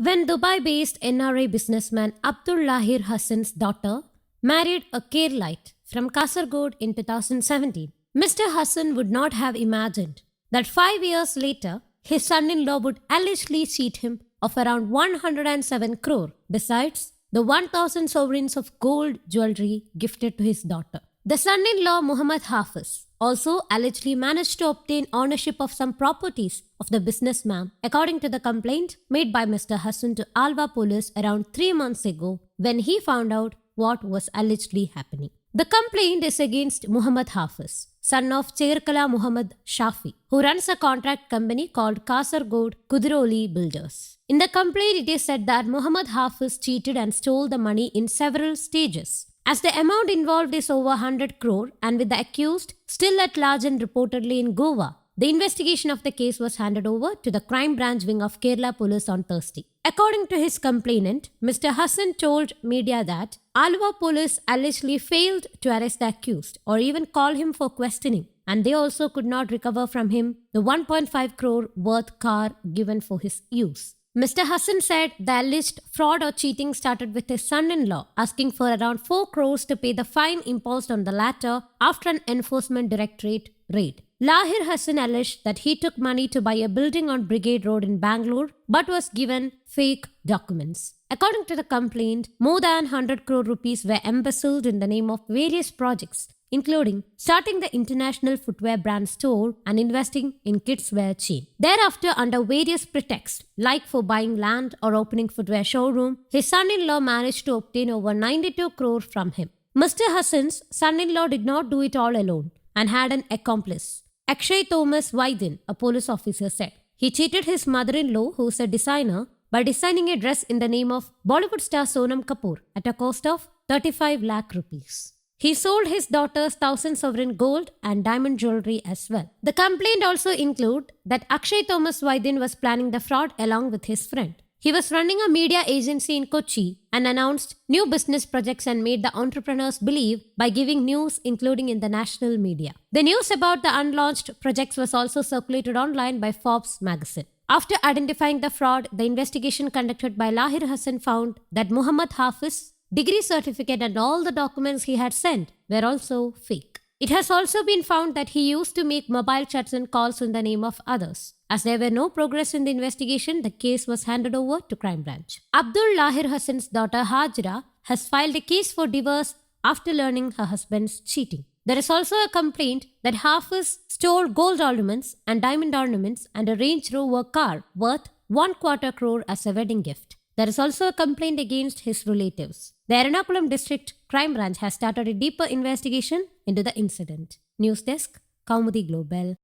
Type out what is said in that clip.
When Dubai-based NRI businessman Abdul Lahir Hassan's daughter married a Keralite from Kasargod in 2017, Mr. Hassan would not have imagined that 5 years later, his son-in-law would allegedly cheat him of around 107 crore, besides the 1,000 sovereigns of gold jewelry gifted to his daughter. The son-in-law Muhammad Hafiz also allegedly managed to obtain ownership of some properties of the businessman, according to the complaint made by Mr. Hassan to Alva police around 3 months ago when he found out what was allegedly happening. The complaint is against Muhammad Hafiz, son of Cherkala Muhammad Shafi, who runs a contract company called Kasargod Kudiroli Builders. In the complaint, it is said that Muhammad Hafiz cheated and stole the money in several stages. As the amount involved is over 100 crore and with the accused still at large and reportedly in Goa, the investigation of the case was handed over to the crime branch wing of Kerala police on Thursday. According to his complainant, Mr. Hassan told media that Alva police allegedly failed to arrest the accused or even call him for questioning, and they also could not recover from him the 1.5 crore worth car given for his use. Mr. Hassan said the alleged fraud or cheating started with his son-in-law asking for around 4 crores to pay the fine imposed on the latter after an enforcement directorate raid. Lahir Hassan alleged that he took money to buy a building on Brigade Road in Bangalore but was given fake documents. According to the complaint, more than 100 crore rupees were embezzled in the name of various projects, including starting the international footwear brand store and investing in kids' wear chain. Thereafter, under various pretexts, like for buying land or opening footwear showroom, his son-in-law managed to obtain over 92 crore from him. Mr. Hassan's son-in-law did not do it all alone and had an accomplice. Akshay Thomas Vaidyan, a police officer, said he cheated his mother-in-law, who is a designer, by designing a dress in the name of Bollywood star Sonam Kapoor at a cost of 35 lakh rupees. He sold his daughter's 1,000 sovereign gold and diamond jewelry as well. The complaint also included that Akshay Thomas Vaidyan was planning the fraud along with his friend. He was running a media agency in Kochi and announced new business projects and made the entrepreneurs believe by giving news, including in the national media. The news about the unlaunched projects was also circulated online by Forbes magazine. After identifying the fraud, the investigation conducted by Lahir Hassan found that Muhammad Hafiz degree certificate and all the documents he had sent were also fake. It has also been found that he used to make mobile chats and calls in the name of others. As there were no progress in the investigation, the case was handed over to crime branch. Abdul Lahir Hassan's daughter Hajra has filed a case for divorce after learning her husband's cheating. There is also a complaint that Hafiz stole gold ornaments and diamond ornaments and a Range Rover car worth 1/4 crore as a wedding gift. There is also a complaint against his relatives. The Ernakulam District Crime Branch has started a deeper investigation into the incident. News Desk, Kaumudi Global.